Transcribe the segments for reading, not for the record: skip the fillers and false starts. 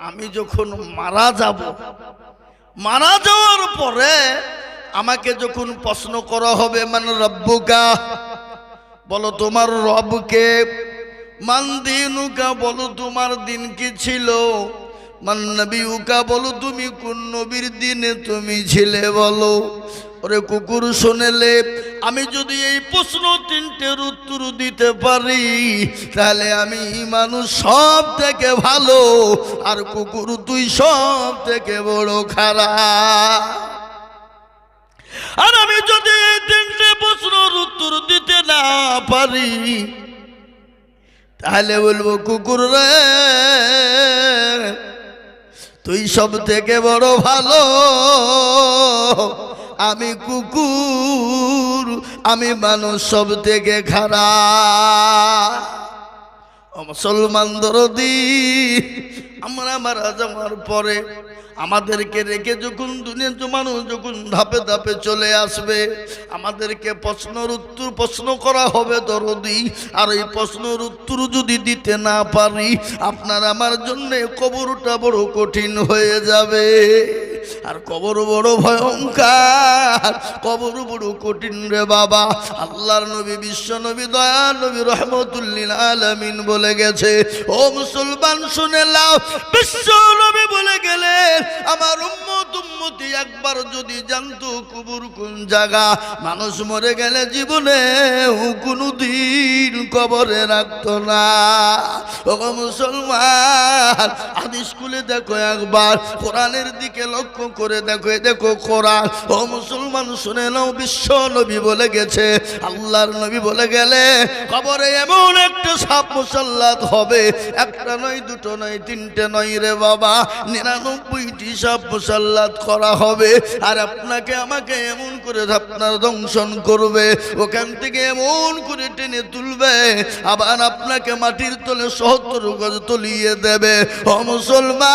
আমি যখন মারা যাব, মারা যাওয়ার পরে আমাকে যখন প্রশ্ন করা হবে মান রব্বুকা, বলো তোমার রবকে, মান দিনুকা, বলো তোমার দিন কি ছিল, মান নবিউকা, বলো তুমি কোন নবীর দিনে তুমি ছিলে বলো। ওরে কুকুর শুনেলে, আমি যদি এই প্রশ্ন তিনটের উত্তর দিতে পারি তাহলে আমি মানুষ সব থেকে ভালো, আর কুকুর তুই সব থেকে বড় খারাপ। আর আমি যদি এই তিনটে প্রশ্নের উত্তর দিতে না পারি তাহলে বলবো কুকুর রে তুই সব থেকে বড় ভালো, আমি কুকুর, আমি মানুষ সব থেকে খারাপ। মুসলমান দরদি, আমরা মারা যাওয়ার পরে আমাদেরকে রেখে যখন দুনিয়াতে মানুষ যখন ধাপে ধাপে চলে আসবে, আমাদেরকে প্রশ্ন করা হবে দরদি। আর এই প্রশ্নের উত্তর যদি দিতে না পারি আপনার আমার জন্য কবরটা বড় কঠিন হয়ে যাবে। আর কবর বড় ভয়ঙ্কর, কবর বড় কঠিন রে বাবা। আল্লাহর নবী, বিশ্ব নবী, দয়ার নবী, রহমতুল্লিল আলামিন বলে গেছে, ও মুসলমান শুনে নাও, বিশ্ব নবী বলে গেলেন আমার উম্মতি একবার যদি জানতো কবর কোন জায়গা, মানুষ মরে গেলে জীবনে কোনদিন কবরে রাখতো না। ও মুসলমান, হাদিস খুলে দেখো একবার, কোরআনের দিকে লক্ষ্য করে দেখো, দেখো কোরআন। ও মুসলমান শুনে নাও, বিশ্ব নবী বলে গেছে, আল্লাহর নবী বলে গেলে কবরে এমন একটা সাপ মুসাল্লাত হবে, একটা নয়, দুটো নয়, তিনটে নয় রে বাবা, 99টি সাপ মুসাল্লাত করা হবে। আর আপনাকে আমাকে এমন করে আপনার দংশন করবে, ওখান থেকে এমন করে টেনে তুলবে, আবার আপনাকে মাটির তলে 70 গজ তলিয়ে দেবে। ও মুসলমান,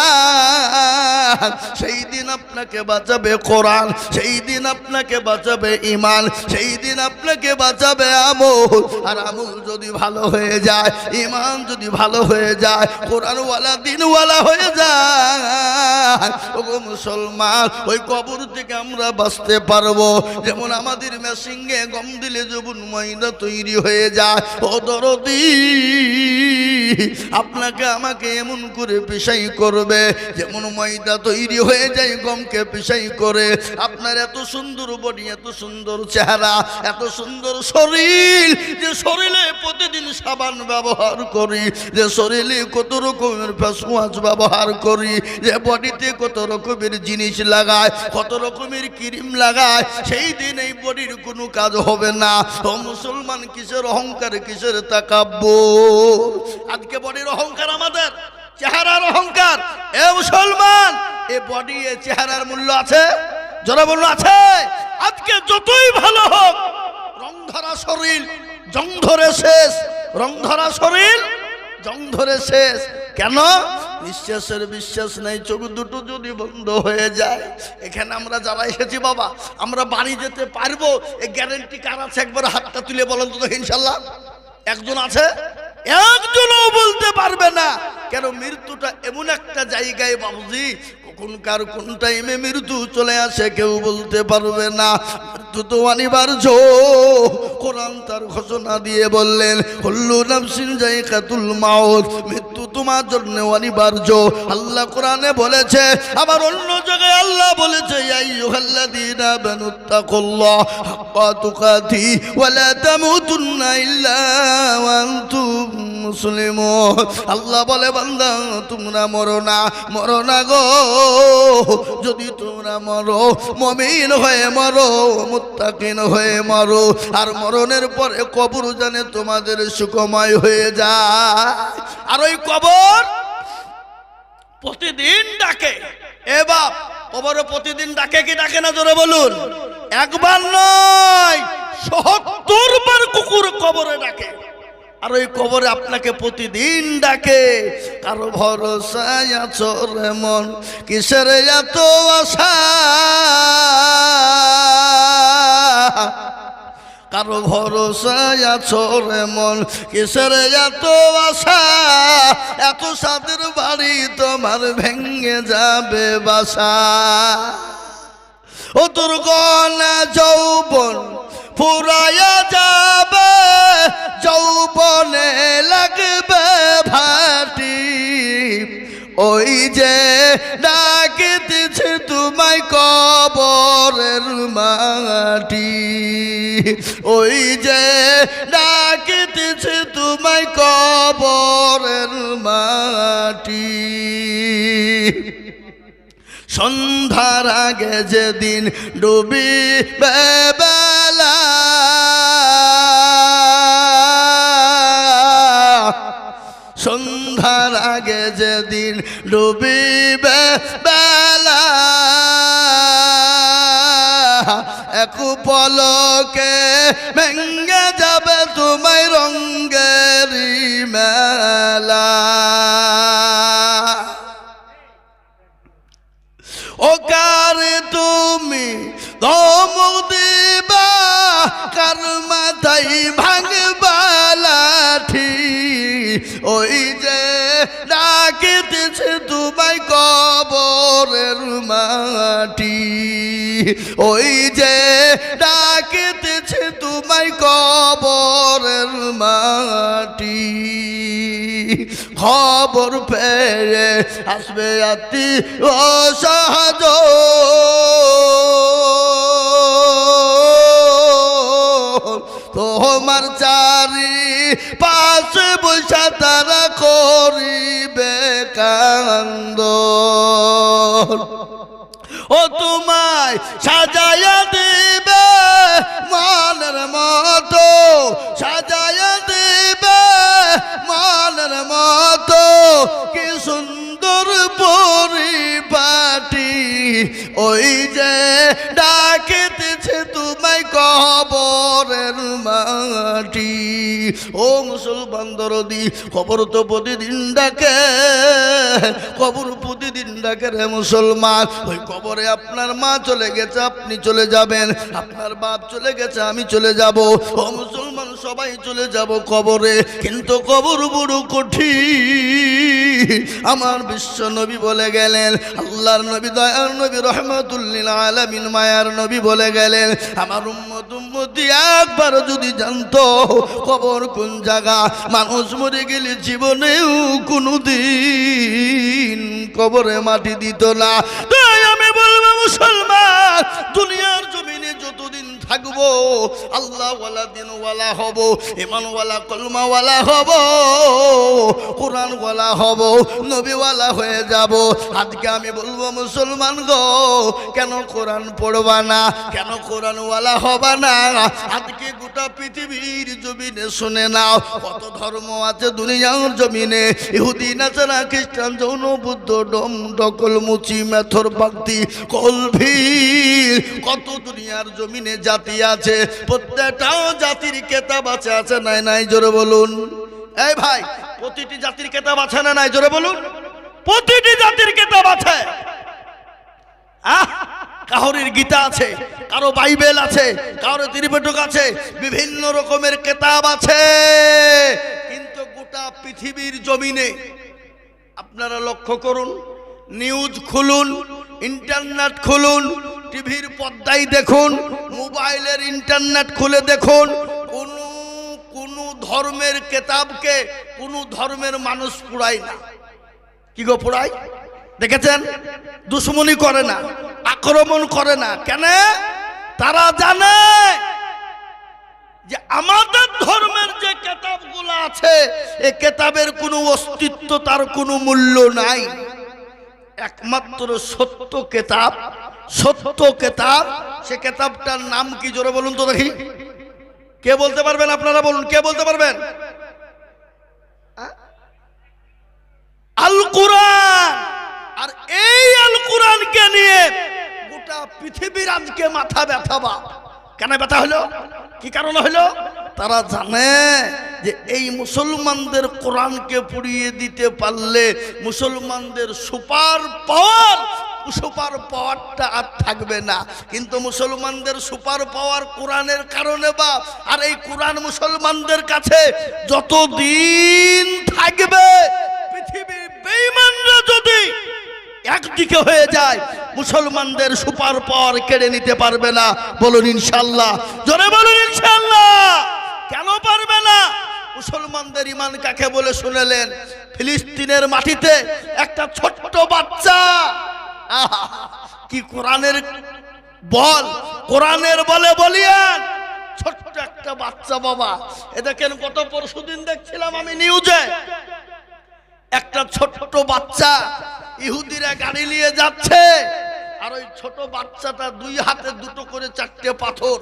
সেই দিন আপনাকে বাঁচাবে কোরআন, সেই দিন আপনাকে বাঁচাবে ঈমান, সেই দিন আপনাকে বাঁচাবে আমল। আর আমল যদি ভালো হয়ে যায়, ঈমান যদি ভালো হয়ে যায়, কোরআনওয়ালা দিনওয়ালা হয়ে যায়, ওগো মুসলমান, ওই কবর থেকে আমরা বাঁচতে পারবো। যেমন আমাদের মেশিনে গম দিলে যখন ময়দা তৈরি হয়ে যায়, ও দরদি আপনাকে আমাকে এমন করে পেশাই করবে, যেমন ময়দা তৈরি হয়ে যায় গমকে পেশাই করে। আপনার এত সুন্দর বডি, এত সুন্দর চেহারা, এত সুন্দর শরীর, যে শরীরে প্রতিদিন সাবান ব্যবহার করি, যে শরীরে কত রকমের ফেস ওয়াশ ব্যবহার করি, যে বডিতে কত রকমের জিনিস লাগায়, কত রকমের ক্রিম লাগায়, সেই দিন এই বডির কোনো কাজ হবে না। ও মুসলমান, কিসের অহংকার, কিসের তাকাব্বুর? আজকে বডির অহংকার, আমাদের চেহারার অহংকার। এ মুসলমান, এ বডি, এ চেহারার মূল্য আছে? যারা বললো আছে। আজকে যতই ভালো হোক, রং ধরা শরীর জং ধরে শেষ, রং ধরা শরীর জং ধরে শেষ। কেন? নিঃশ্বাসের বিশ্বাস নেই, চোখ দুটো যদি বন্ধ হয়ে যায়। এখানে আমরা যারা এসেছি বাবা, আমরা বাড়ি যেতে পারবো, এই গ্যারেন্টি কার আছে? একবার হাতটা তুলে বলেন তো ইনশাল্লাহ। একজন আছে? একজনও বলতে পারবে না। কেন? মৃত্যুটা এমন একটা জায়গায় বাবুজি, কখনকার কোন টাইমে মৃত্যু চলে আসে কেউ বলতে পারবে না। মৃত্যু তো অনিবার্য। কোরআন তার ঘোষণা দিয়ে বললেন, কুল্লু নাফসিন যায়কাতুল মাউত, মৃত্যু তোমার জন্য অনিবার্য। আল্লাহ কোরআনে বলেছে, আবার অন্য জায়গায় আল্লাহ বলেছে, ইয়া আইয়ুহাল্লাযীনা আমানুত্তাকুল্লাহ হাক্কা তুকাতিহি ওয়া লা তামুতুন্না ইল্লা ওয়া আনতুম মুসলিমুন। আল্লাহ বলে, বান্দা তোমরা মরো না, মরো না গো। যদি তোমরা মরো, মুমিন হয়ে মরো, মুত্তাকিন হয়ে মরো। আর মরণের পরে কবর জানে তোমাদের সুখময় হয়ে যায়। আর ওই কবর প্রতিদিন ডাকে। এ বাপ, কবর প্রতিদিন ডাকে কি ডাকে না? জোরে বলুন। একবার নয়, ৭০ বার কুকুর কবরে ডাকে। আর ওই কবরে আপনাকে প্রতিদিন ডাকে। কারো ভরসায় আছো রে মন, কিসের এত আশা? কারো ভরসায় আছো রে মন, কিসের এত আশা? এত সাদের বাড়ি তোমার তোমার ভেঙে যাবে বাসা। ও তোর গনা যৌবন ফুরায়া যাবে, যৌবনে লাগবে ভাটি। ওই যে ডাকিতেছে তোমায় কবরের মাটি, ওই যে ডাকিতেছে তোমায় কবরের মাটি। সন্ধ্যার আগে যেদিন ডুবিবে বেলা, সন্ধ্যার আগে যেদিন ডুবিবে বেলা, এক পলকে ভেঙে যাবে তোমায় রঙ্গেরি মেলা। ও কার তুমি ধমক দিবা, কার মাথায় ভাঙবা লাঠি। ওই যে ডাকিতেছে তোমায় কবরের মাটি, ওই যে ডাকিতেছে তোমায় কবরের মাটি। খবর পেয়ে আসবে আতি ও সহজ, তোমার চারি পাশে বসা তারা করিবে কান্দ। ও তোমায় সাজায়া দিবে মানের মতো, সাজায়া দিবে মানের মতো, কি সুন্দর পরিপাটি। ওই যে ডাকিতেছে তোমায় কবরের মাটি। ও মুসলমান দরদি, খবর তো প্রতিদিন ডাকে, খবর প্রতিদিন ডাকে রে মুসলমান। ওই কবরে আপনার মা চলে গেছে, আপনি চলে যাবেন, আপনার বাপ চলে গেছে, আমি চলে যাব। ও মুসলমান, সবাই চলে যাব কবরে, কিন্তু কবর বড় কঠিন। আমার বিশ্ব নবী বলে গেলেন, আল্লাহর নবী, দয়ার নবী, রহমাতুল লিল আলামিন, মায়ার নবী বলে গেলেন, আমার উম্মত উম্মতি একবার যদি জানতো কবর কোন জায়গা, মানুষ মরে গেলে জীবনেও কোনোদিন কবরে মাটি দিত না। তাই আমি বলবো মুসলমান, দুনিয়ার জমিনে যতদিন থাকবো আল্লাহওয়ালা, দিনওয়ালা হব, ইমানওয়ালা, কলমাওয়ালা হব, কোরআনওয়ালা হব, নবীওয়ালা হয়ে যাব। আজকে আমি বলবো মুসলমান গো, কেন কোরআন পড়বা না, কেন কোরআনওয়ালা হবা না? আজকে গোটা পৃথিবীর জমিনে শুনে নাও, কত ধর্ম আছে দুনিয়ার জমিনে। ইহুদি, নাসারা, খ্রিস্টান, জৈন, বুদ্ধ, ডম, ডকল, মুচি, মেথর, ভক্তি, কলভির, কত দুনিয়ার জমিনে জাতি আছে। প্রত্যেকটাও জাতির কেতাব আছে, আছে নাই? নাই, জোরে বলুন। এই ভাই, প্রতিটি জাতির কেতাব আছে না নাই? জোরে বলুন। প্রতিটি জাতির কেতাব আছে। কারোর গীতা আছে, কারো বাইবেল আছে, কারো ত্রিপিটক আছে, বিভিন্ন রকমের কেতাব আছে। কিন্তু গোটা পৃথিবীর জমিনে আপনারা লক্ষ্য করুন, নিউজ খুলুন, ইন্টারনেট খুলুন, টিভির পর্দায় দেখুন, মোবাইলের ইন্টারনেট খুলে দেখুন, কোন ধর্মের কেতাবকে কোন ধর্মের মানুষ পড়ায় না। কি গো পড়ায়? দেখেছেন? দুশ্মনী করে না, আক্রমণ করে না। কেন? তারা জানে যে আমাদের ধর্মের যে কেতাবগুলো আছে, এই কেতাবের কোনো অস্তিত্ব, তার কোনো মূল্য নাই। একমাত্র সত্য কেতাব, সত্য কেতাব, সে কেতাবটার নাম কি? জোরে বলুন তো দেখি। কে বলতে পারবেন? আপনারা বলুন, কে বলতে পারবেন? আল কুরআন। আর এই আল কুরআনকে নিয়ে গোটা পৃথিবীর আজকে মাথা ব্যথা। বা কেন ব্যথা হলো? কি কারণে হলো? তারা জানে যে এই মুসলমানদের কোরআনকে পুড়িয়ে দিতে পারলে মুসলমানদের সুপার পাওয়ারটা আর থাকবে না। কিন্তু মুসলমানদের সুপার পাওয়ার কোরআনের কারণে বা, আর এই কোরআন মুসলমানদের কাছে যতদিন থাকবে, পৃথিবীর বেঈমানরা যদি একদিকে হয়ে যায়, মুসলমানদের সুপার পাওয়ার কেড়ে নিতে পারবে না। বলুন ইনশাআল্লাহ, জোরে বলুন ইনশাআল্লাহ। কেন পারবে না? মুসলমানদের ঈমান কাকে বলে শুনেলেন? ফিলিস্তিনের মাটিতে একটা ছোট্ট বাচ্চা, আহা কি কোরআনের বল, কোরআনের বলে বলিয়ান, ছোট্ট একটা বাচ্চা বাবা। এ দেখেন, গত পরশুদিন দেখছিলাম আমি নিউজে, একটা ছোট্ট বাচ্চা, ইহুদিরা গাড়ি নিয়ে যাচ্ছে, আর ওই ছোট বাচ্চাটা দুই হাতে দুটো করে চারটে পাথর,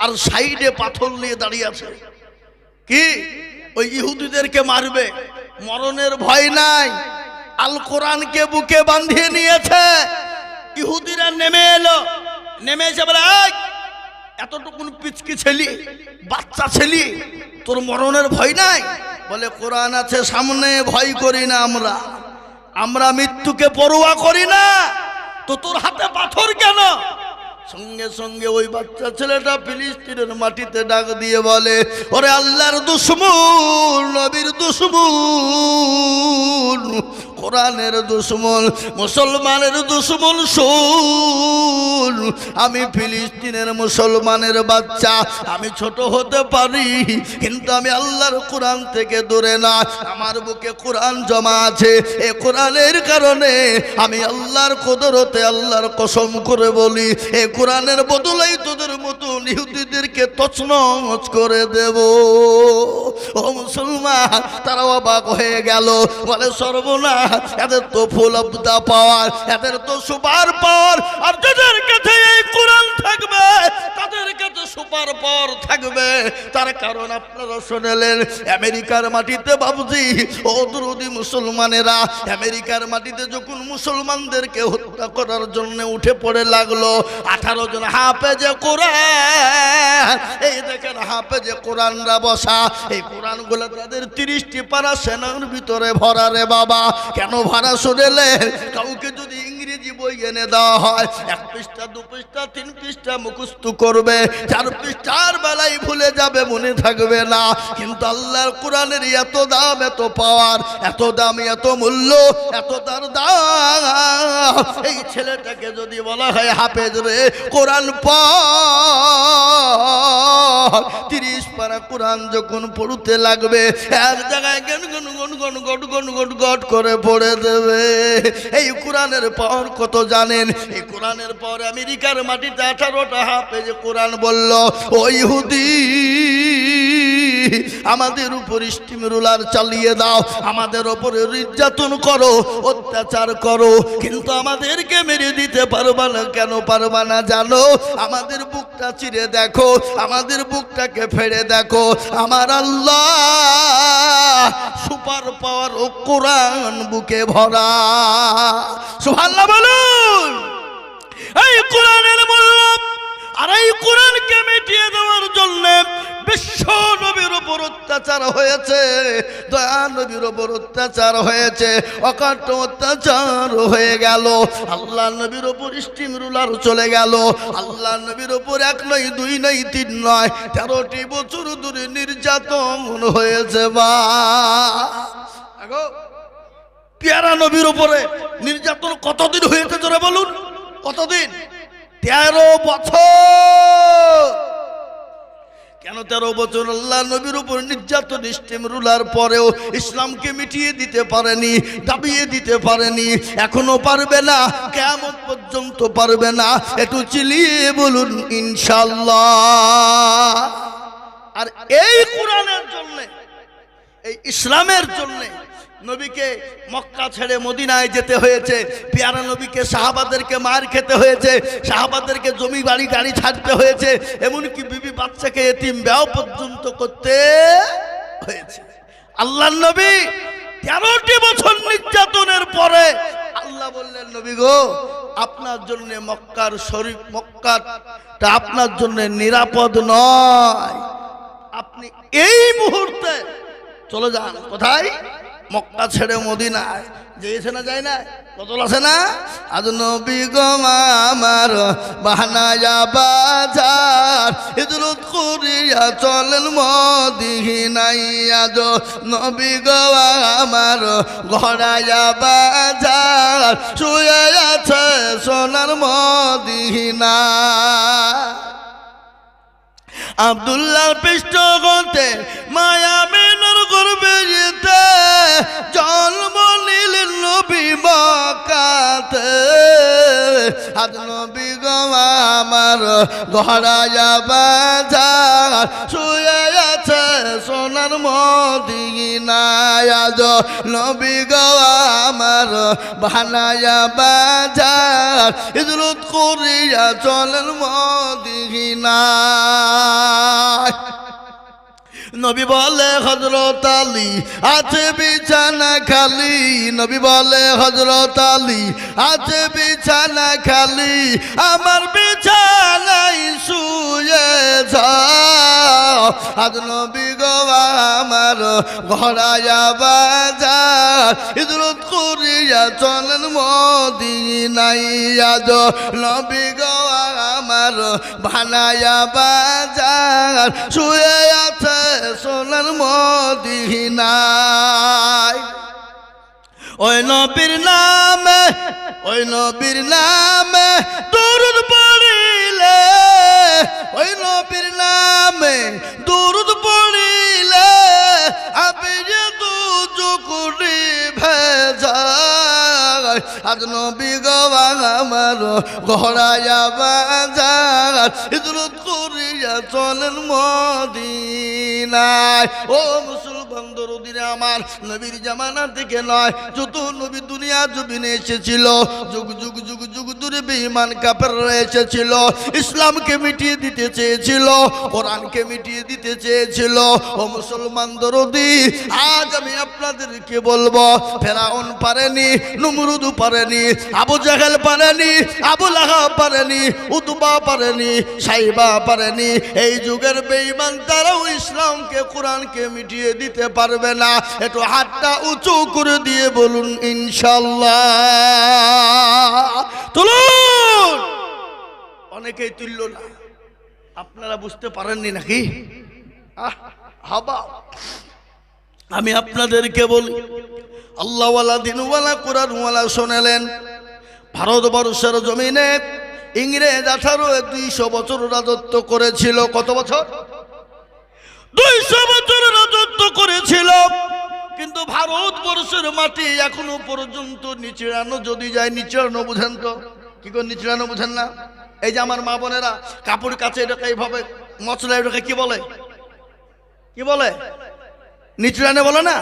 আর সাইডে পাথর নিয়ে দাঁড়িয়ে আছে। কি ওই ইহুদিদেরকে মারবে, মরণের ভয় নাই, আল কোরআনকে বুকে বাঁধিয়ে নিয়েছে। ইহুদিরা নেমে এলো, নেমে এসে বলে, এতটুকুন পিচকি ছেলি, বাচ্চা ছেলি, তোর মরণের ভয় নাই? বলে, কোরআন আছে সামনে, ভয় করি না আমরা মৃত্যুকে পরোয়া করি না, তো তোর হাতে পাথর কেন? সঙ্গে সঙ্গে ওই বাচ্চা ছেলেটা ফিলিস্তিনের মাটিতে ডাক দিয়ে বলে, ওরে আল্লাহর দুশমন, নবীর দুশমন, কোরআনের দুশমন, মুসলমানের দুশমন, শোন, আমি ফিলিস্তিনের মুসলমানের বাচ্চা, আমি ছোট হতে পারি, কিন্তু আমি আল্লাহর কোরআন থেকে দূরে না। আমার বুকে কোরআন জমা আছে, এই কোরআনের কারণে আমি আল্লাহর কুদরতে আল্লাহর কসম করে বলি, এই কোরআনের বদলেই তোদের মতো ইহুদিদেরকে তছনছ করে দেব। ও মুসলমান, তারা অবাক হয়ে গেল, বলে, সর্বনাশ, এদের তো ফুল অফ দা পাওয়ার, এদের তো সুপার পাওয়ার, আর যাদের কাছে এই কোরআন থাকবে তাদের কাছে সুপার পাওয়ার থাকবে। তার কারণ আপনারা শুনলেন, আমেরিকার মাটিতে বাবুজি, ও দুরুদি মুসলমানেরা, আমেরিকার মাটিতে যখন মুসলমানদেরকে হত্যা করার জন্য উঠে পড়ে লাগলো 18 জন হাফেজে কোরআন, এই দেখেন হাফেজে কোরআনরা বসা, এই কোরআনগুলো তাদের 30টি পারা সেনার ভিতরে ভরা রে বাবা। কেন ভরা শুনেলেন? কাউকে যদি ইংরেজি বই এনে দেওয়া হয়, 1 পৃষ্ঠা 2 পৃষ্ঠা 3 পৃষ্ঠা মুখস্থ করবে, 4 পৃষ্ঠার বেলায় ভুলে যাবে, মনে থাকবে না। কিন্তু আল্লাহর কোরআনের এত দাম, এত পাওয়ার, এত দাম, এত মূল্য, এত তার দাম। এই ছেলেটাকে যদি বলা হয়, হাফেজ রে, কোরআন পড়, 30 পারা কোরআন যখন পড়তে লাগবে, এক জায়গায় গন গন গন গন গট গন গট গট করে পড়ে দেবে। এই কোরআনের পাওয়ার কত জানেন? এই কোরআনের পাওয়ার আমেরিকার মাটিতে 18টা হাফেজে কোরআন বলল, ও ইহুদি, আমাদের উপর স্টিম রুলার চালিয়ে দাও, আমাদের উপরে নির্যাতন করো, অত্যাচার করো, কিন্তু আমাদেরকে মেরে দিতে পারবা না। কেন পারবা না জানো? আমাদের বুকটা চিরে দেখো, আমাদের বুকটাকে ফেড়ে দেখো, আমার আল্লাহ সুপার পাওয়ার ও কোরআন বুকে ভরা। সুবহানাল্লাহ বলুন। এই কোরআনের মূল্য, আর এই কোরআনকে মিটিয়ে দেওয়ার জন্য বিশ্ব নবীর উপর অত্যাচার হয়েছে, দয়া নবীর উপর অত্যাচার হয়েছে, অকাট্য অত্যাচার হয়ে গেল। আল্লাহ নবীর উপর স্টিম রুলার চলে গেল। আল্লাহ নবীর উপর 1 নয় 2 নয় 3 নয় 13টি বছর ধরে নির্যাতন হয়েছে। বা পেয়ারা নবীর উপরে নির্যাতন কতদিন হয়েছে জোরে বলুন? কতদিন? 13 বছর। কেন 13 বছর আল্লাহ নবীর উপর নির্যাতন স্টিম রুলার পরেও ইসলামকে মিটিয়ে দিতে পারেনি, দাবিয়ে দিতে পারেনি, এখনো পারবে না, কিয়ামত পর্যন্ত পারবে না। একটু চিলিয়ে বলুন ইনশাআল্লাহ। আর এই কোরআনের জন্য, এই ইসলামের জন্য নবীকে মক্কা ছেড়ে মদিনায় যেতে হয়েছে, পেয়ারা নবীকে সাহাবাদেরকে মার খেতে হয়েছে, সাহাবাদেরকে জমি বাড়ি গাড়ি ছাড়তে হয়েছে, এমনকি বিবি বাচ্চাকে এতিম বিয়ে পর্যন্ত করতে হয়েছে। আল্লাহর নবী 13টি বছর নির্যাতনের পরে আল্লাহ বললেন, নবী গো, আপনার জন্য মক্কার শরীফ, মক্কাটা আপনার জন্য নিরাপদ নয়, আপনি এই মুহূর্তে চলে যান। কোথায়? মক্কা ছেড়ে মদিনায়। যেয়েছে না, যায় না? বদল আছে না? আজ নবী গো আমার বাহানায়া বাজার, হিজরত করিয়া চলেন মদিনায়। আজ নবী গো আমার ঘরায়া বাজার, শুয়ে আছে সোনার মদিনা। আব্দুল্লাহর পৃষ্ঠগতে মায়া মিনার গর্বে যেতে জন্ম নিলেন নবী মক্কাতে। আজ নবী গো আমার গহরায়া বাজার শুয়ে আছে সোনার মদিনায়। আজ নবী গো আমার বানায়া বাজার হিজরত করিয়া চলেন মদিনায়। নবী বলে হযরত আলী আছে বিছানা খালি, নবী বলে হযরত আলী আছে বিছানা খালি, আমার বিছানায় শুয়ে যাও। আজ নবী গো আমার ঘরায়া বাজার হিজরত করিয়া চলেন মদিনায়। আজ নবী গো আমার বানায়া বাজার শুয়ে আছে সোনার মদিনায়। ওই নবীর নামে, ওই নবীর নামে দরুদ পড়িলে, ওই নবীর নামে দরুদ পড়িলে আপনি যে দুচকুরি ভেজায়। আজ নবী গো আমার ঘরায়া বাজার হিজরত করিয়া চলেন মদিনায়। ও মুসলমান দরদিরা আমার, নবীর জামানা থেকে নয়, যত নবী দুনিয়া জমিনে এসেছিল যুগ যুগ যুগ যুগ ধরে বেঈমান কাফেররা এসেছিল, ইসলামকে মিটিয়ে দিতে চেয়েছিল, কোরআনকে মিটিয়ে দিতে চেয়েছিল। ও মুসলমান দরদি, আজ আমি আপনাদেরকে বলবো, ফেরাউন পারেনি, নমরুদ পারেনি, আবু জাহেল পারেনি, আবু লাহাব পারেনি, উতবা পারেনি, সাইবা পারেনি। এই যুগের বেঈমান তারাও ইসলামকে কোরআনকে মিটিয়ে দিতে পারবে না। একটু হাতটা উঁচু করে দিয়ে বলুন ইনশাআল্লাহ। তুলুন। অনেকেই তুলল না, আপনারা বুঝতে পারেননি নাকি? হাবা আমি আপনাদেরকে বলি, আল্লাহওয়ালা দিনওয়ালা কোরআনওয়ালা শোনালেন, ভারতবর্ষের জমিনে ইংরেজ 200 বছর রাজত্ব করেছিল। কত বছর? 200 বছর রাজত্ব করেছিল। কিন্তু ভারতবর্ষের মাটি এখনো পর্যন্ত নিচড়ানো যদি যায়, নিচড়ানো বুঝেন তো? কি করে নিচড়ানো বুঝেন না? এই যে আমার মা বোনেরা কাপড় কাছে এটাকে এইভাবে মশলা, এটাকে কি বলে? কি বলে? নিচড়ানো বলে না?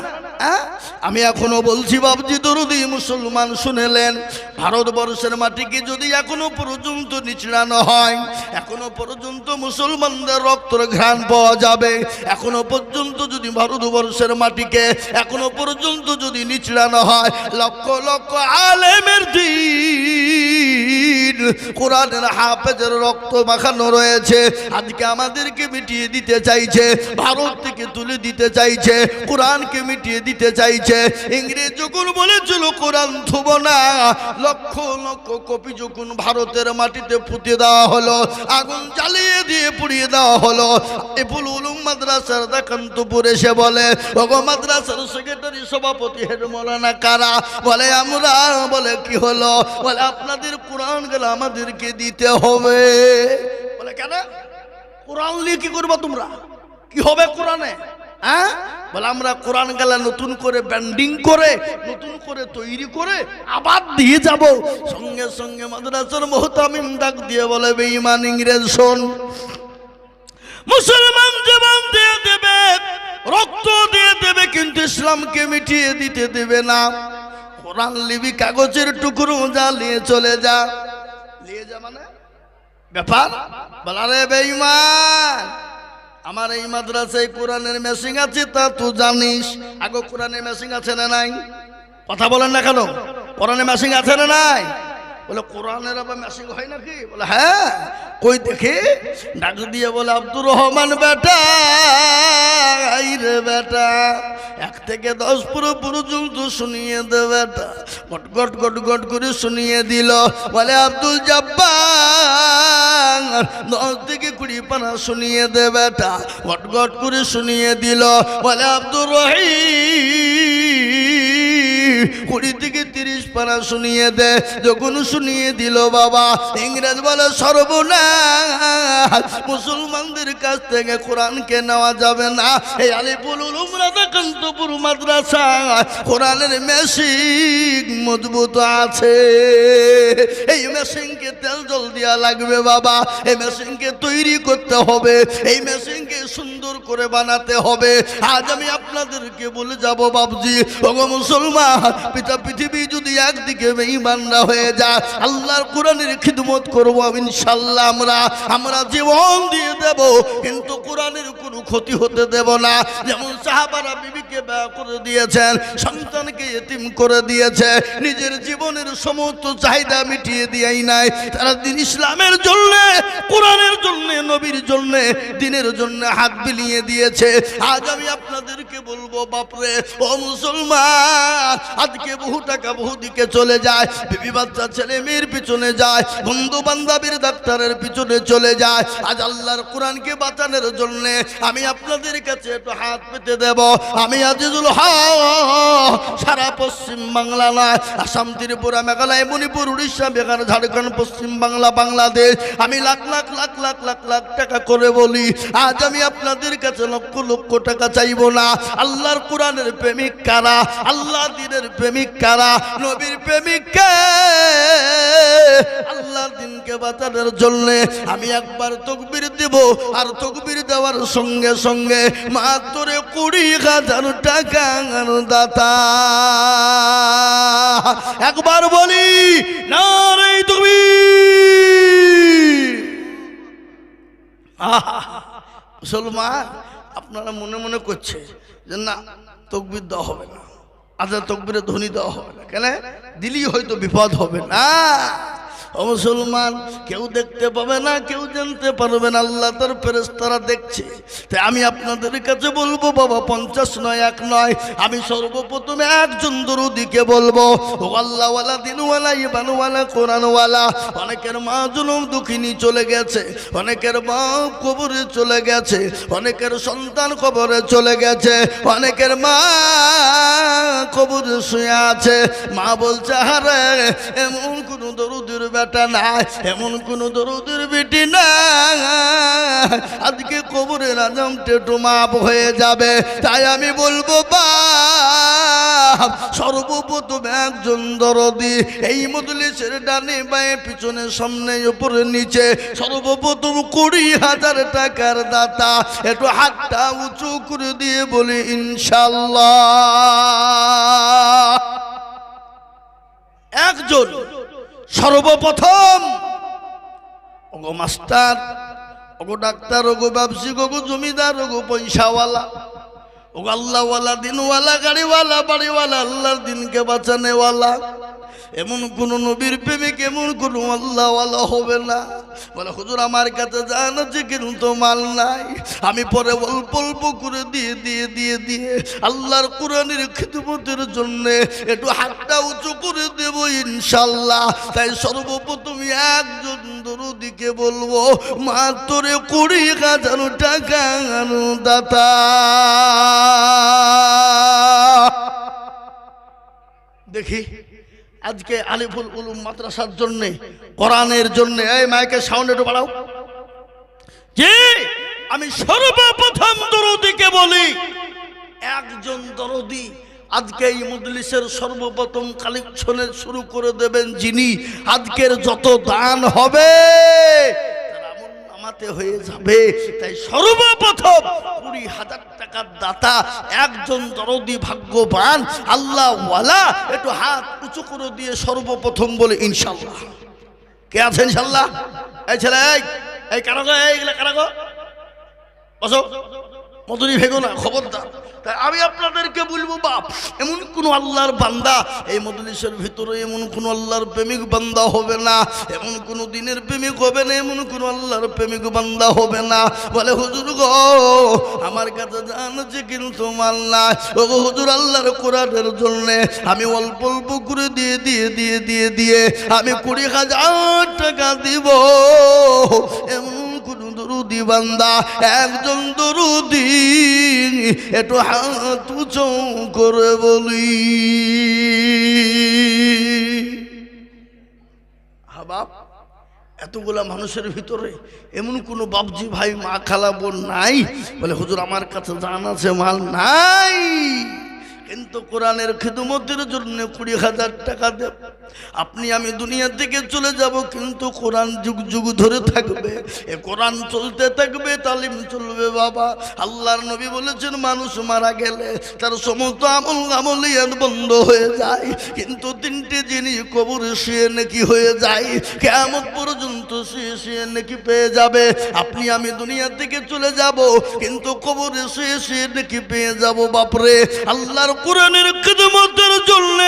আমি এখনো বলছি বাবজি দরুদি মুসলমান শুনেলেন, ভারতবর্ষের মাটিকে যদি এখনো পর্যন্ত নিচড়ানো হয়, এখনো পর্যন্ত মুসলমানদের রক্তের ঘ্রাণ পাওয়া যাবে। এখনো পর্যন্ত যদি ভারতবর্ষের মাটিকে এখনো পর্যন্ত যদি নিচড়ানো হয়, লক্ষ লক্ষ আলেমের দিন কোরআনের হাফেজের রক্ত মাখানো রয়েছে, আজকে আমাদেরকে মিটিয়ে দিতে চাইছে, ভারত থেকে তুলে দিতে চাইছে, কোরআনকে মিটিয়ে দিতে চাইছে। ইংরেজ যখন বলেছিল কোরআন থুব না, লক্ষ লক্ষ কপি যখন ভারতের মাটিতে পুঁতে দেওয়া হলো, আগুন জ্বালিয়ে দিয়ে পুড়িয়ে দেওয়া হলো। ইবুল উলুম মাদ্রাসার দেখান্তপুর এসে বলে, ওগো মাদ্রাসার সেক্রেটারি সভাপতি হেড মৌলানা কারা? বলে আমরা। বলে কি হলো? বলে আপনাদের কোরআন গেলে আমাদেরকে দিতে হবে। বলে কেন? কোরআন নিয়ে কি করবো তোমরা? কি হবে কোরআনে? বলে আমরা কোরআন গালা নতুন করে ব্যান্ডিং করে, নতুন করে তৈরি করে আবার দিয়ে যাব। সঙ্গে সঙ্গে মাদ্রাসার মুহতামিম ডাক দিয়ে বলে, বেঈমান ইংরেজ শোন, মুসলমান জীবন দিয়ে দেবে, রক্ত দিয়ে দেবে, কিন্তু ইসলামকে মিটিয়ে দিতে দেবে না। কোরআন লিবি কাগজের টুকরো জ্বালিয়ে চলে যা। নিয়ে যা মানে ব্যাপার? বলা রে বেঈমান, আমার এই মাদ্রাসায় কোরআনের মেশিং আছে, তা তুই জানিস? আগে কোরআনের মেশিং আছে না নাই? কথা বলেন না কেন? কোরআনের মেশিং আছে না নাই? বলে কোরআনের আবার মেশিং হয় নাকি? বলে হ্যাঁ। কই দেখে? ডাক দিয়ে বলে, আব্দুর রহমান বেটা, রে বেটা, 1 থেকে 10 পর্যন্ত শুনিয়ে দে বেটা। গট গট গট গট করে শুনিয়ে দিল। বলে আব্দুল জব্বার, 10 থেকে 20 পারা শুনিয়ে দে বেটা। গট গট করে শুনিয়ে দিল। বলে আব্দুর রহিম, 20 থেকে 30 পারা শুনিয়ে দে। যখন শুনিয়ে দিল বাবা, ইংরেজ বলে সর্বনাশ, মুসলমানদের কাছ থেকে কোরআনকে নেওয়া যাবে না। এই আলিপুর উলুম রাধাকান্তপুর মাদ্রাসা কোরআনের মেশিন মজবুত আছে। এই মেশিনকে তেল জল দেওয়া লাগবে বাবা, এই মেশিনকে তৈরি করতে হবে, এই মেশিনকে সুন্দর করে বানাতে হবে। আজ আমি আপনাদেরকে বলে যাব বাবজি, ওগো মুসলমান, পিতা পৃথিবী যদি একদিকে বেঈমানরা হয়ে যায়, আল্লাহর কোরআনের খিদমত করবো ইনশাআল্লাহ। আমরা জীবন দিয়ে দেব, কিন্তু কোরআনের কোনো ক্ষতি হতে দেব না। যেমন সাহাবারা বিবিকে বিয়ে করে দিয়েছেন, সন্তানকে এতিম করে দিয়েছে, নিজের জীবনের সমস্ত চাহিদা মিটিয়ে দিয়েই নাই। তারা দিন ইসলামের জন্য, কোরআনের জন্য, নবীর জন্য, দিনের জন্য হাত বিলিয়ে দিয়েছে। আজ আমি আপনাদেরকে বলবো বাপরে ও মুসলমান, আজকে বহু টাকা বহু দিকে চলে যায়, বিবি বাচ্চা ছেলে মেয়ের পিছনে যায়, বন্ধু বান্ধবের ডাক্তারের পিছনে চলে যায়। আজ আল্লাহর কোরআনকে বাঁচানোর জন্য আমি আপনাদের কাছে একটু হাত পেতে দেব। আমি আজিজুল হক সারা পশ্চিম বাংলা নয়, আসাম, ত্রিপুরা, মেঘালয়, মণিপুর, উড়িষ্যা, বিহার, ঝাড়খণ্ড, পশ্চিম বাংলা, বাংলাদেশ, আমি লাখ লাখ লাখ লাখ লাখ লাখ টাকা করে বলি। আজ আমি আপনাদের কাছে লক্ষ লক্ষ টাকা চাইব না। আল্লাহর কোরআনের প্রেমিক কারা, আল্লাহ দিনের প্রেমিক কারা, নবীর প্রেমিক কে? আল্লাহর দিনকে বাঁচানোর জন্য আমি একবার তাকবীর দেব, আর তাকবীর দেওয়ার সঙ্গে সঙ্গে মাত্র 20,000 টাকা দাতা। একবার বলি নারে তাকবীর। মুসলমান, আপনারা মনে মনে করছে যে না তাকবীর দেওয়া হবে না, আজান তাকবীরে ধ্বনি দেওয়া হবে না, কেন দিলেই হয়তো বিপদ হবে না। ও মুসলমান, কেউ দেখতে পাবে না, কেউ জানতে পারবে না, আল্লাহ তার ফেরেশতারা দেখছে। তাই আমি আপনাদের কাছে বলবো বাবা, 50 নয়, 1 নয়, আমি সর্বপ্রথমে একজন দরুদিকে বলবো, ও আল্লাহওয়ালা, দিনওয়ালা, ইমানওয়ালা, কোরআনওয়ালা। অনেকের মা জনম দুঃখিনী চলে গেছে, অনেকের মা কবরে চলে গেছে, অনেকের সন্তান কবরে চলে গেছে, অনেকের মা কবরে শুয়ে আছে। মা বলছে হারে এমন কোন দরুদের বেটা নাই, এমন কোন দরুদের বেটি নাই, আজকে কবরের আজামটা একটু মাপ হয়ে যাবে। তাই আমি বলবো বাপ, সর্বপ্রথম একজন দরদি এই মজলিসের ডানে বাঁয়ে পিছনে সামনে উপরে নিচে সর্বপ্রথম 20,000 টাকার দাতা, একটু হাতটা উঁচু করে দিয়ে বলি ইনশাআল্লাহ। একজন সর্বপ্রথম, ওগো মাস্টার, ওগো ডাক্তার, ওগো ব্যবসায়িক, ওগো জমিদার, ওগো পয়সাওয়ালা, ওগো আল্লাহওয়ালা, দিনওয়ালা, গাড়িওয়ালা, বাড়িওয়ালা, আল্লাহর দিনকে বাঁচানেওয়ালা, এমন কোন নবীর প্রেমিক, এমন কোন আল্লাহওয়ালা হবে না। বলে হুজুর আমার কাছে জান আছে কিন্তু মাল নাই, আমি পরে অল্প অল্প করে দিয়ে দিয়ে দিয়ে দিয়ে আল্লাহর কোরআনের খিদমতের জন্য একটু হাতটা উঁচু করে দেব ইনশাআল্লাহ। তাই সর্বপ্রথম একজন দরুদিকে বলবো, মাত্র 20,000 টাকা দাতা। দেখি আজকে আলিফুল উলুম মাদ্রাসার জন্য, কোরআনের জন্য, এই মাইকের সাউন্ড একটু বাড়াও। জি, আমি সর্বপ্রথম দরুদিকে বলি, একজন দরদি আজকে এই মজলিসের সর্বপ্রথম কালেকশনে শুরু করে দেবেন যিনি, আজকের যত দান হবে নামাতে হয়ে যাবে। তাই সর্বপ্রথম 20,000 টাকার দাতা একজন দরদি, ভাগ্যবান আল্লাহওয়ালা, একটু হাত উঁচু করে দিয়ে সর্বপ্রথম বলে ইনশাআল্লাহ। কে আছে ইনশাআল্লাহ? এই ছেলে, এই কারো গো, এইগুলা কারো গো, বসো, মধুরি ভেগো না, খবরদার। তাই আমি আপনাদেরকে বলবো বাপ, এমন কোন আল্লাহর বান্দা এই মজলিসের ভিতরে, এমন কোন আল্লাহর প্রেমিক বান্দা হবে না, এমন কোন দিনের প্রেমিক হবে না, এমন কোন আল্লাহর প্রেমিক বান্দা হবে না বলে হুজুর গো আমার কাছে জানছে কিন্তু মাল নাই। ও হুজুর আল্লাহর কোরআনের জন্য আমি অল্প অল্প করে দিয়ে দিয়ে দিয়ে দিয়ে দিয়ে আমি 20,000 টাকা দিব, এমন কোন দরুদি বান্দা, একজন দরুদি, একটু হাত উঁচু করে বলি বাপ। এতগুলা মানুষের ভিতরে এমন কোনো বাপজি ভাই মা খালা বোন নাই বলে হুজুর আমার কাছে জান আছে মাল নাই, কিন্তু কোরআনের খিদমতের জন্য 20,000 টাকা দেব, আপনি আমি দুনিয়া থেকে চলে যাব, কিন্তু কোরআন যুগ যুগ ধরে থাকবে, এ কোরআন চলতে থাকবে, তালিম চলবে বাবা। আল্লাহর নবী বলেছেন মানুষ মারা গেলে তার সমস্ত আমলিয়াত বন্ধ হয়ে যায়, কিন্তু 3টে জিনিস কবরে শুয়ে নাকি হয়ে যায়, কিয়ামত পর্যন্ত শুয়ে শুয়ে নাকি পেয়ে যাবে। আপনি আমি দুনিয়া থেকে চলে যাব, কিন্তু কবরে শুয়ে শুয়ে নাকি পেয়ে যাব। বাপরে, আল্লাহর কোরআনের খিদমতের জন্য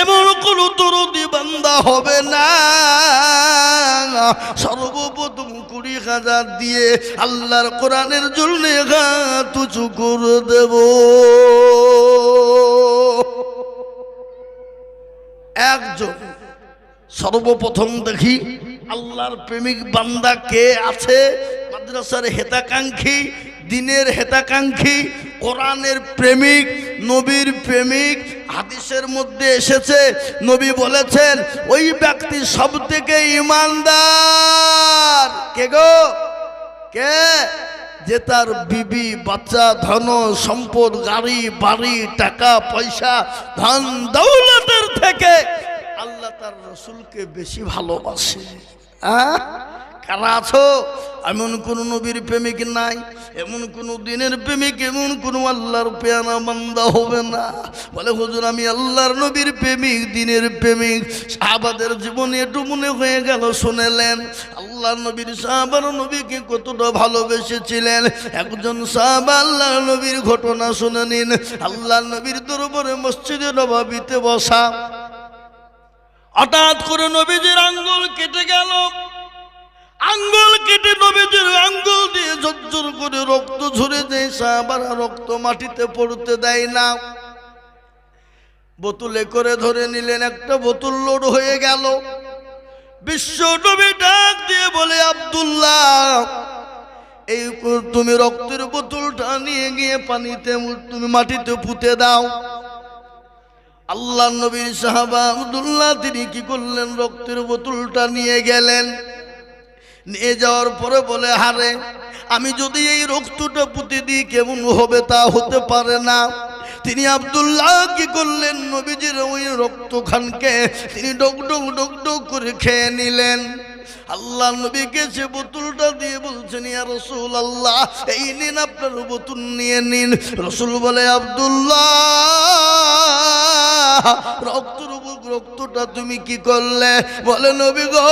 এমন কোন দরদি বান্দা হবে না সর্বপ্রথম 20,000 দিয়ে আল্লাহর কোরআনের জন্য হাত উঁচু করে দেব। একজন সর্বপ্রথম দেখি আল্লাহর প্রেমিক বান্দা কে আছে? মাদ্রাসার হেতাকাঙ্ক্ষী, দিনের হেতাকাঙ্ক্ষী, কোরআনের প্রেমিক, নবীর প্রেমিক। হাদিসের মধ্যে এসেছে নবী বলেছেন ওই ব্যক্তি সব থেকে ঈমানদার। কে গো? কে? যে তার বিবি বাচ্চা ধন সম্পদ গাড়ি বাড়ি টাকা পয়সা ধন দৌলতের থেকে আল্লাহ তার রসুলকে বেশি ভালোবাসে। কারা আছো? এমন কোন নবীর প্রেমিক নাই, এমন কোন দিনের প্রেমিক, এমন কোন আল্লাহর পেয়ারা বান্দা হবে না বলে হুজুর আমি আল্লাহর নবীর প্রেমিক, দিনের প্রেমিক। সাহাবাদের জীবনে একটু মনে হয়ে গেল শুনেলেন আল্লাহর নবীর সাহাবার নবীকে কতটা ভালোবেসেছিলেন। একজন সাহাবা আল্লাহর নবীর ঘটনা শুনে নিন। আল্লাহর নবীর দরবারে মসজিদে নববীতে বসা, হঠাৎ করে নবীজির আঙ্গুল কেটে গেল। আঙ্গুল কেটে নবীজির আঙ্গুল দিয়ে ঝরঝর করে রক্ত ঝরে যায়। সাহাবারা রক্ত মাটিতে পড়তে দেয় না, বোতলে করে ধরে নিলেন। একটা বোতল লোড হয়ে গেল। বিশ্ব নবী ডাক দিয়ে বলে আব্দুল্লাহ, এই তুমি রক্তের বোতলটা নিয়ে গিয়ে পানিতে তুমি মাটিতে পুঁতে দাও। আল্লাহ নবীর সাহাবা আব্দুল্লাহ তিনি কি করলেন? রক্তের বোতলটা নিয়ে গেলেন। নিয়ে যাওয়ার পরে বলে হারে আমি যদি এই রক্তটা পুঁতে দিই কেমন হবে? তা হতে পারে না। তিনি আব্দুল্লাহ কি করলেন? নবীজির ওই রক্তখানকে তিনি ডক ডক ডক ডক করে খেয়ে নিলেন। আল্লাহ নবীকে সে বোতলটা দিয়ে বলছেন ইয়া রাসূলুল্লাহ এই নিন আপনার বোতল নিয়ে নিন। রাসূল বলে আব্দুল্লাহ রক্তটা তুমি কি করলে? বলে নবী গো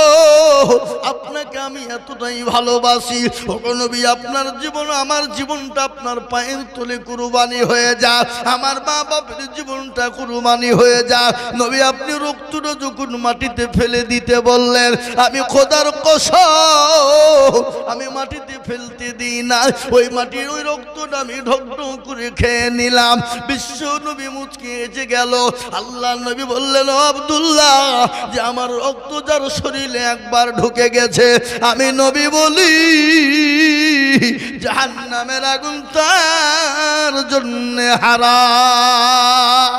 আপনাকে আমি এতটাই ভালোবাসি, ওগো নবী আপনার জীবন আমার জীবনটা আপনার পায়ের তলে কুরবানি হয়ে যা, আমার মা বাপের জীবনটা কুরবানি হয়ে যা। নবী আপনি রক্তটা যখন মাটিতে ফেলে দিতে বললেন আমি খোদার কসম আমি মাটিতে ফেলতে দিই না, ওই মাটির ওই রক্তটা আমি ঢক ঢক করে খেয়ে নিলাম। বিশ্ব নবী মুচকে এসে গেল। আল্লাহ নবী বললেন আব্দুল্লাহ যে আমার রক্ত যার শরীরে একবার ঢুকে গেছে আমি নবী বলি জাহান্নামের আগুন তার জন্য হারাম।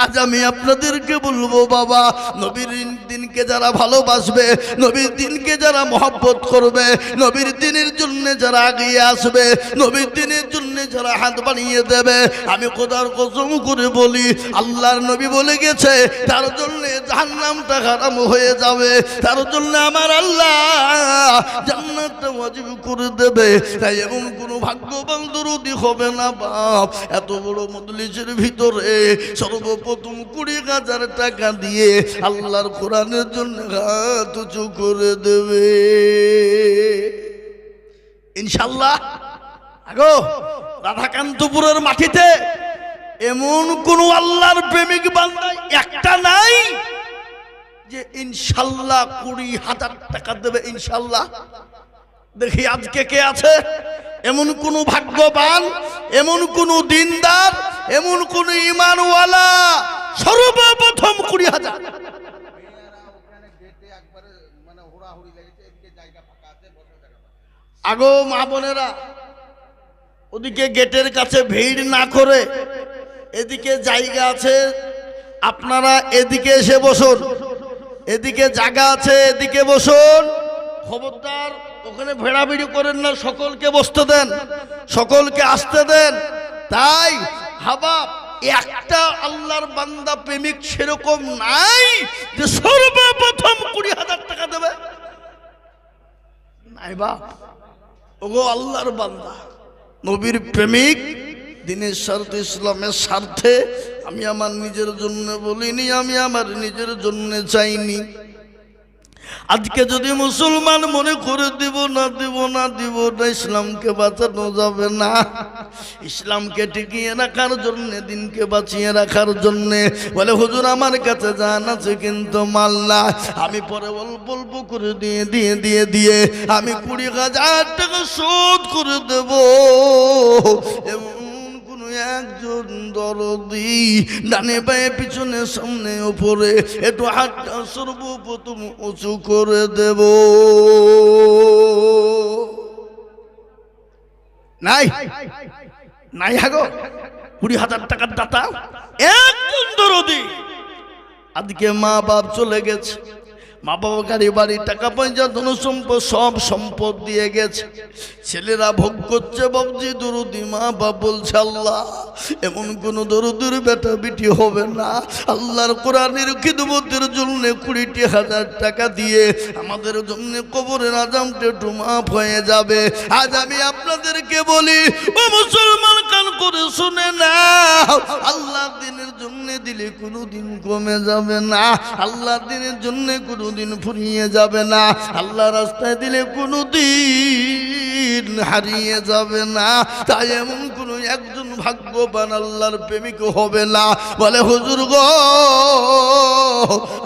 আজ আমি আপনাদেরকে বলবো বাবা নবীর দিনকে যারা ভালোবাসবে, নবীর দিনকে যারা মহব্বত করবে, নবীর দিনের জন্য যারা এগিয়ে আসবে, নবীর দিনের জন্য যারা হাত বাড়িয়ে দেবে, আমি খোদার কসম করে বলি আল্লাহর নবী বলে গেছে তার জন্য জাহান্নামটা হারাম হয়ে যাবে, তার জন্য আমার আল্লাহ জান্নাতটা ওয়াজিব করে দেবে। তাই এমন কোনো ভাগ্যবান দরদি হবে না বাপ এত বড় মজলিসের ভিতরে সর্বপ্রথম 20,000 টাকা দিয়ে আল্লাহর কোরআনের জন্য হাত উঁচু করে দেবে ইনশাআল্লাহ। আগো রাধাকান্তপুরের মাটিতে এমন কোন আল্লাহর প্রেমিক বান্দা একটা নাই যে ইনশাআল্লাহ 20,000 টাকা দেবে ইনশাআল্লাহ। দেখি আজকে কে আছে এমন কোন ভাগ্যবান, এমন কোন দিনদার, এমন কোন ঈমানওয়ালা? সর্বপ্রথম 20,000। আগো মা বোনেরা, ওদিকে গেটের কাছে ভিড় না করে এদিকে জায়গা আছে, আপনারা এদিকে এসে বসুন, এদিকে জায়গা আছে, এদিকে বসুন। খবরদার ওখানে ভেড়াভিড়ি করেন না, সকলকে বসতে দেন, সকলকে আসতে দেন। তাই হাবাব একটা আল্লাহর বান্দা প্রেমিক সেরকম নাই যে সর্বপ্রথম 20,000 টাকা দেবে, নাই বাপ। ওগো আল্লাহর বান্দা, নবীর প্রেমিক, দিনের স্বার্থে, ইসলামের স্বার্থে, আমি আমার নিজের জন্য বলিনি, আমি আমার নিজের জন্য চাইনি। আজকে যদি মুসলমান মনে করে দিব না ইসলামকে বাঁচানো যাবে না। ইসলামকে টিকিয়ে রাখার জন্য, দিনকে বাঁচিয়ে রাখার জন্য বলে হুজুর আমার কাছে জান আছে কিন্তু মাল না, আমি পরে অল্প অল্প করে দিয়ে আমি 20,000 টাকা শোধ করে দেব। একজন দরদি ডানে বায়ে পিছনে সামনে উপরে একটু হাতটা সর্বপ্রথম উঁচু করে দেব। নাই নাই হাগো 20,000 টাকার দাতা একজন দরদি। আজকে মা বাপ চলে গেছে, মা বাবা গাড়ি বাড়ি টাকা পয়সা ধন সম্পদ সব সম্পদ দিয়ে গেছে, ছেলেরা ভোগ করছে বাবজি দরুদি। মা বাপ বলছে আল্লাহ এমন কোন দরুদের বেটা বিটি হবে না, আল্লাহর কোরআনের খিদমতের জন্য 20,000 টাকা দিয়ে আমাদের জন্য কবরের আযাবটা একটু মাফ হয়ে যাবে। আজ আমি আপনাদেরকে বলি, ও মুসলমান কান করে শুনে নাও, আল্লাহ দিনের জন্য দিলে কোনোদিন কমে যাবে না, আল্লাহ দিনের জন্য কোনোদিন ফুরিয়ে যাবে না, আল্লাহ রাস্তায় দিলে কোনোদিন হারিয়ে যাবে না। তাই এমন কোন একজন ভাগ্যবান আল্লাহর প্রেমিক হবে না বলে হুজুর গো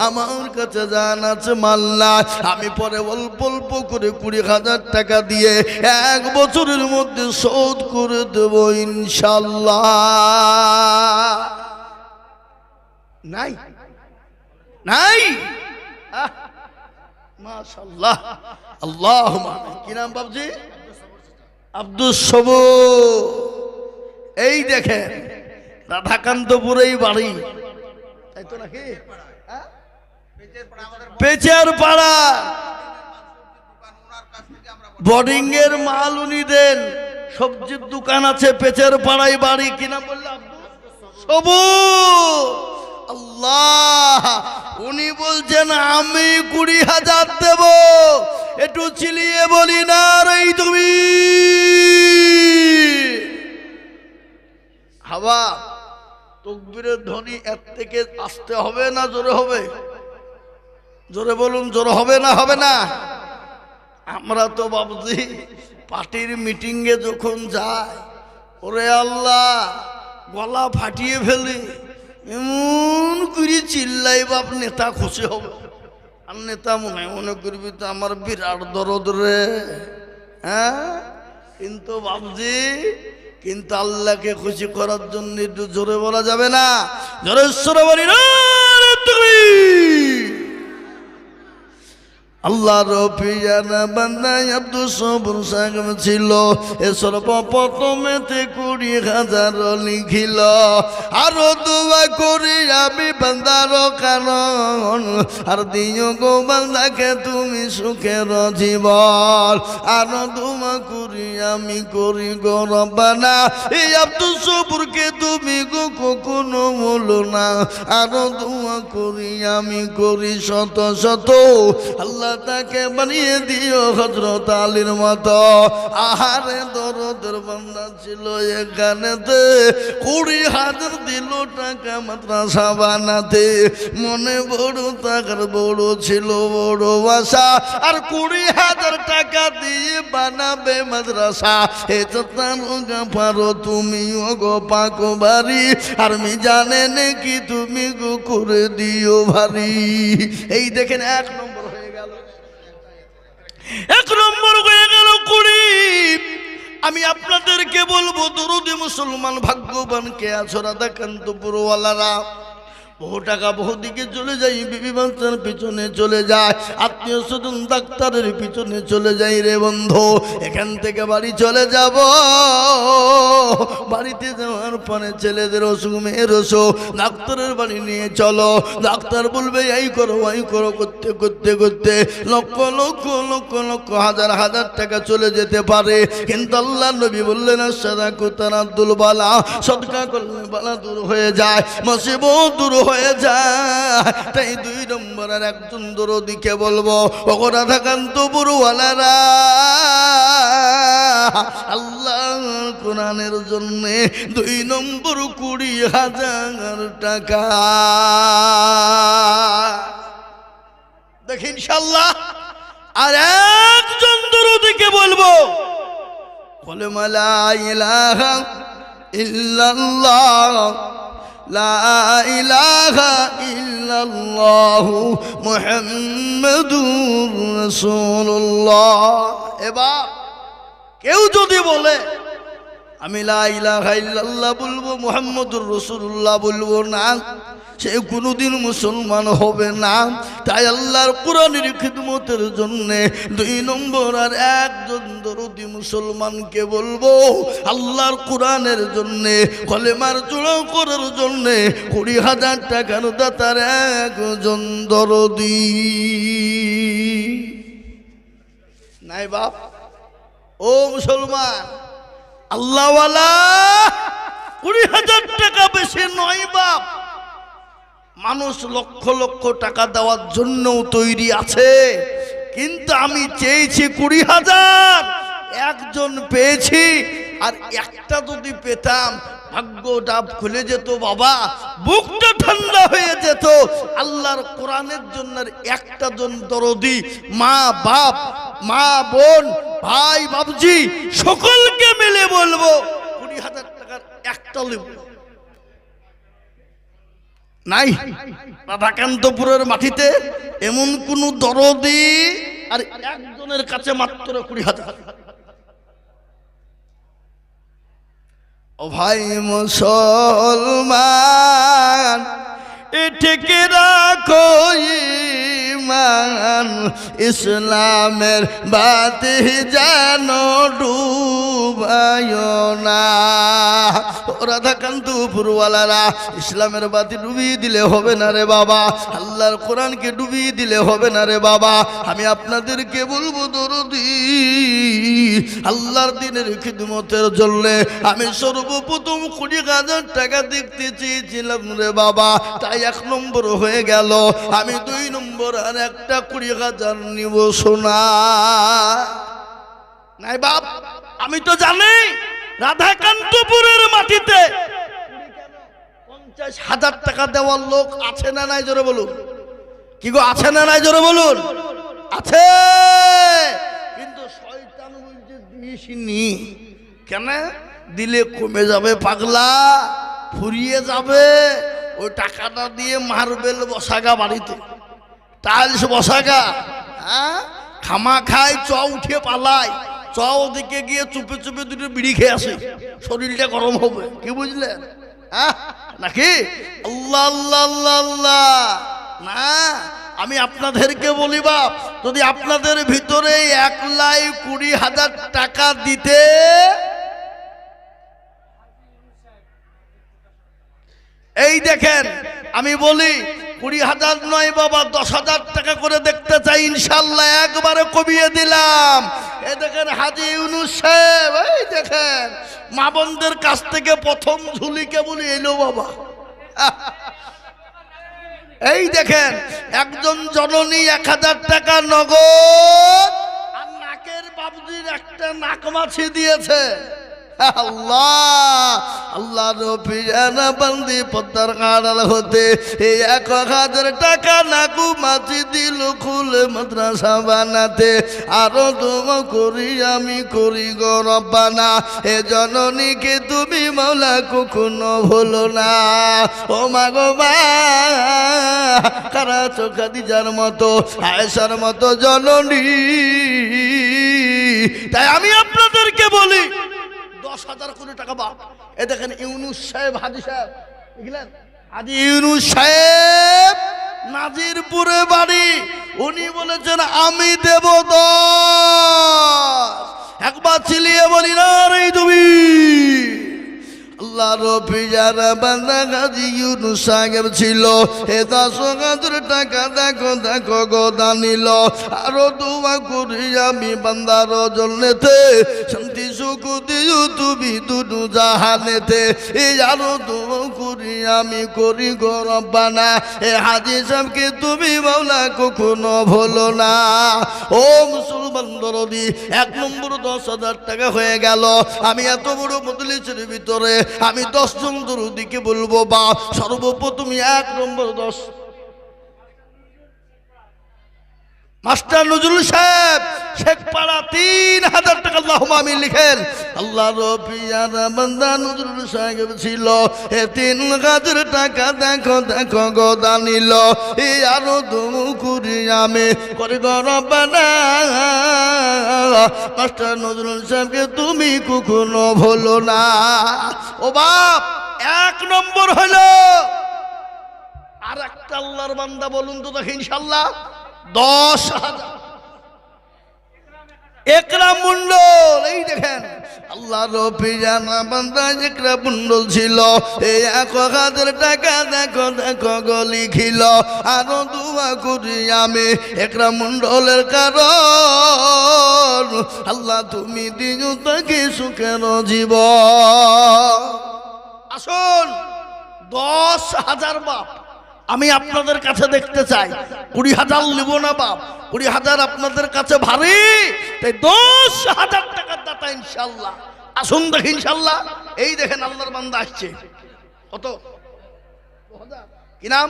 আমার কাছে জান আছে মাল না, আমি পরে অল্প অল্প করে 20,000 টাকা দিয়ে 1 বছরের মধ্যে শোধ করে দেব ইনশাআল্লাহ। নাই নাই মাশাআল্লাহ, আল্লাহুম্মা। কি নাম বাবজি? আব্দুস সবুর। এই দেখেন রাধাকান্তপুরেই বাড়ি, তাই তো নাকি? পেচার পাড়া বোর্ডিং এর মাল উনি দেন, সবজির দোকান আছে, পেচার পাড়ায় বাড়ি। কি নাম বললাম? সবুর। আল্লাহ, উনি বলছেন আমি 20,000 দেব। একটু চিলিয়ে বলি না রে তুমি হাওয়া। তাকবীরের ধ্বনি এর থেকে আসতে হবে না জোরে হবে? জোরে বলুন, জোরে হবে না হবে না? আমরা তো বাবুজি পার্টির মিটিংয়ে যখন যাই, ওরে আল্লাহ গলা ফাটিয়ে ফেলি, এমন করে চিল্লাই বাপ নেতা খুশি হবে। আর নেতা মনে করবি তো আমার বিরাট দরদ রে। হ্যাঁ, কিন্তু বাবজি কিন্তু আল্লাহকে খুশি করার জন্য একটু জোরে বলা যাবে না? জোরে সরে বলি না তুমি। আল্লাহর পিয়ানা বান্দা আব্দুস সবুর সাহেব ছিল, এ সর্বপ্রথমেতে 20,000 লিখিল। আরো দোয়া করি আমি বান্দার কারণ, আর দিও গো বান্দাকে তুমি সুখের জীবন। আরো দোয়া করি আমি করি গো রব্বানা, এই আব্দুস সবুরকে তুমি গো কখনো বলো না। আরো দোয়া করি আমি করি শত শত, আল্লাহ তাকে বানিয়ে দিও হযরত আলীর মতো। আহারে দরদের বান্দা ছিল এখানেতে, 20,000 দিল টাকা মাদ্রাসা বানাতে। মনে বড় টাকার বড় ছিল বড় আশা, আর 20,000 টাকা দিয়ে বানাবে মাদ্রাসা। এটা তার পারো তুমি গো পাকো বাড়ি, আর মি জানে নাকি তুমি গো করে দিও ভারী। এই দেখেন 1 নম্বর হয়ে গেল, 1 নম্বর হয়ে গেল 20। আমি আপনাদেরকে বলবো দরুদি মুসলমান ভাগ্যবান কে আছো? রাধাকান্তপুরওয়ালারা বহু টাকা বহু দিকে চলে যায়, বিবি বাচ্চার পিছনে চলে যায়, আত্মীয় স্বজন ডাক্তারের পিছনে চলে যায়। রে বন্ধু, এখান থেকে বাড়ি চলে যাব, বাড়িতে যাওয়ার পরে ছেলেদের অসুখ, মেয়ের অসুখ, ডাক্তারের বাড়ি নিয়ে চলো। ডাক্তার বলবে এই করো ওই করো, করতে করতে করতে লক্ষ লক্ষ লক্ষ লক্ষ হাজার হাজার টাকা চলে যেতে পারে। কিন্তু আল্লাহ নবী বললেন সাদাকু তারাদ্দুল বালা, সদকা করলে বালা দূর হয়ে যায়, মুসিবত দূর হয়ে যায়। তাই 2 নম্বরের একজন দরদিকে বলবো, ওগো রাধাকান্তপুরওয়ালারা, আল্লাহ কোরআনের জন্য 2 নম্বর 20,000 টাকা দেখি ইনশাআল্লাহ। আর একজন দরদিকে বলবো, কলেমা লা ইলাহা ইল্লাল্লাহ, লা ইলাহা ইল্লাল্লাহু মুহাম্মাদুর রাসূলুল্লাহ। এবার কেউ যদি বলে আমি লা ইলাহা ইল্লাল্লাহ বলবো, মুহাম্মাদুর রাসূলুল্লাহ বলবো না, সে কোনোদিন মুসলমান হবে না। তাই আল্লাহর কোরআনের খিদমতের জন্য 2 নম্বর আর একজন দরদি মুসলমানকে বলবো, আল্লাহর কোরআনের জন্য কলেমার জোড়া করার জন্য 20,000 টাকার দাতার একজন দরদি নাই বাপ। ও মুসলমান, আল্লাহওয়ালা 20,000 টাকা বেশি নয় বাপ। মানুষ লক্ষ লক্ষ টাকা দেওয়ার জন্যও তৈরি আছে, কিন্তু আমি চেয়েছি 20,000, একজন পেয়েছি। আর একটা যদি পেতাম ভাগ্যটা খুলে যেত বাবা, বুকটা ঠান্ডা হয়ে যেত। আল্লাহর কোরআনের জন্য একটা জন দরদি, মা বাপ, মা বোন, ভাই বাবজি সকলকে মিলে বলবো 20,000 টাকার একটা নেব নাই। রাধাকান্তপুরের মাটিতে এমন কোন দরদি আর একজনের কাছে মাত্র 20,000। ও ভাই মুসলমান, এটিকে রাখো ঈমান, ইসলামের বাতি যেন ডুবায় না। রাধাকান্তপুরওয়ালারা, ইসলামের বাতি ডুবিয়ে দিলে হবে না রে বাবা, আল্লাহর কোরআনকে ডুবিয়ে দিলে হবে না রে বাবা। আমি আপনাদেরকে বলবো দরদি, আল্লাহর দিনের খিদমতের জন্য আমি সর্বপ্রথম 20,000 টাকা দেখতে চেয়েছিলাম রে বাবা, তাই 1 নম্বর হয়ে গেল। আমি 2 নম্বর আর একটা 20,000 নিব সোনা নাই বাপ। আমি তো জানি রাধাকান্তপুরের মাটিতে 50,000 টাকা দেওয়ার লোক আছে না নাই, জোরে বলুন। কি গো, আছে না নাই, জোরে বলুন। আছে, কিন্তু শয়তান বলছে দিসনি। কেন দিলে কমে যাবে পাগলা, ফুরিয়ে যাবে। ওই টাকাটা দিয়ে মার্বেল বসাগা, বাড়িতে টাইলস বসাগা, হ্যাঁ, খামা খায়, চ উঠে পালায়, চ ওদিকে গিয়ে চুপে চুপে 2টো বিড়ি খেয়ে আসে, শরীরটা গরম হবে। কি বুঝলেন? হ্যাঁ নাকি? আল্লাহ আল্লাহ আল্লাহ আল্লাহ না। আমি আপনাদেরকে বলি বাপ, যদি আপনাদের ভিতরে 1,20,000 টাকা দিতে, এই দেখেন আমি বলি 20,000 নয় বাবা, 10,000 টাকা করে দেখতে চাই ইনশাল্লাহ, একবারে কমিয়ে দিলাম। এই দেখেন হাজী ইউনুস সাহেব, এই দেখেন মা বোনদের কাছ থেকে প্রথম ঝুলি কেবলই এলো বাবা। এই দেখেন একজন জননী 1,000 টাকা নগদ, আর নাকের বাবজির একটা নাক মাছি দিয়েছে। আল্লাহ আল্লাহ রবিয়ানা বান্দি পদ্মার কাঁড়াল হতে 1,000 টাকা নাকু মাছি দিল খুলে মাদ্রাসা বানাতে। আরো দোয়া করি আমি করি গো রব্বানা, এ জননীকে তুমি মাওলা কখনো ভুলো না। ও মা গো মা, কারা খাদিজার মতো, আয়েশার মতো জননী। তাই আমি আপনাদেরকে বলি 10,000 কোটি টাকা বাপ। এ দেখেন ইউনুস সাহেব, হাজী সাহেব, বুঝলেন হাজী ইউনূস সাহেব নাজিরপুরে বাড়ি, উনি বলেছেন আমি দেব 10। একবার চিলিয়ে বলি না রে তুমি। আল্লাহ রফিজার বান্দা হাজী ইউনূস সাহেব ছিল, এ 10,000 টাকা দেখো দেখো গোদা নিল। আরো দোয়া করি আমি বান্দার জন্যতে, শান্তি সুখ দিও তুমি দুনু জাহানেতে। এই আরো দোয়া করি আমি করি গো রব্বানা, এ হাজী সাহেবকে তুমি মাওলা কখনো ভুলো না। ও মুসলমান দরদি, 1 নম্বর 10,000 টাকা হয়ে গেল। আমি এত বড় মজলিসের ভিতরে আমি 10 জন দরদিকে বলবো, বা সর্বপ্রথম 1 নম্বর 10 মাস্টার নজরুল সাহেব শেখপাড়া 3,000 টাকা আল্লাহুম্মা আমিন লিখেন। আল্লাহ রফিয়ার বান্দা নজরুল সাহেব ছিল, এ 3,000 টাকা দেখো দেখো গোদা নিল। এই আরো দুকুরি আমি করি গো রব্বানা, মাস্টার নজরুল সাহেবকে তুমি কখনো ভুলো না। ও বাপ, 1 নম্বর হলো। আর একটা আল্লাহর বান্দা বলুন তো দেখি ইনশাআল্লাহ 10,000 একরাম মন্ডল। এই দেখেন আল্লাহ রফিজানা বান্দা একরাম মন্ডল ছিল, এই 1,000 টাকা দেখো দেখো গলি খিল। আরো দোয়া করি আমি একরাম মন্ডলের কারণ, আল্লাহ তুমি দিও তাকে সুখের জীবন। আসুন 10,000 বাপ আমি আপনাদের কাছে দেখতে চাই। 20,000 নিব না বাপ, 20,000 আপনাদের কাছে ভারী, তাই 10,000 টাকার দাতা ইনশাআল্লাহ। আসুন দেখি ইনশাআল্লাহ। এই দেখেন আল্লাহর বান্দা আসছে। কত কি নাম?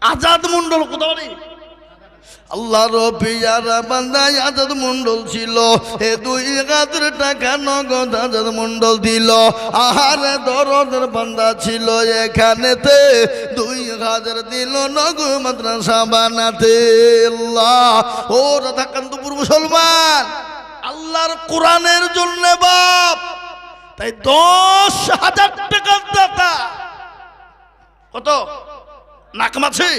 আজাদ মন্ডল। কোথাও নেই। আল্লাহ রফিজার বান্দা আজাদ মন্ডল ছিল, এ 2,000 টাকা নগদ আজাদ মন্ডল দিল। আহারে দরদের বান্দা ছিল এখানেতে, 2,000 দিল নগদ মাদ্রাসা বানাতে। আল্লাহ, ও রাধাকান্তপুর মুসলমান, আল্লাহর কোরআনের জন্য বাপ, তাই 10,000 টাকার দাতা। কত নাকমাছি?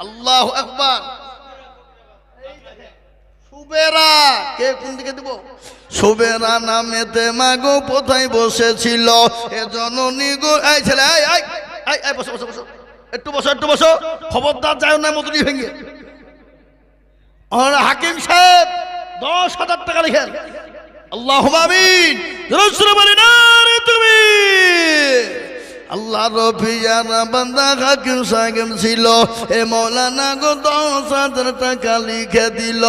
আল্লাহু আকবার। সুবেরা, কে কোন দিকে দিব? সুবেরা নামেতে মাগো কোথায় বসেছিল, এ জননী গো। এই ছেলে, এই বসো বসো বসো, একটু বসো একটু বসো, খবরদার যায় না মতলি ভেঙে। হাকিম সাহেব 10,000 টাকা লিখেন। আল্লাহুম্মা আমিন। রাসূল বলেন আরে তুমি। আল্লাহ রফিয়ার বান্দা হাকিম সাহেব ছিল, এ মৌলানা গো 10,000 টাকা লিখে দিল।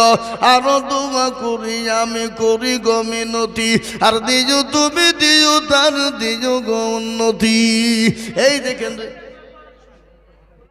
আরো দোয়া করি আমি করি গো মিনতি, আর দিও তুমি দিও তার দিও গো উন্নতি। এই দেখেন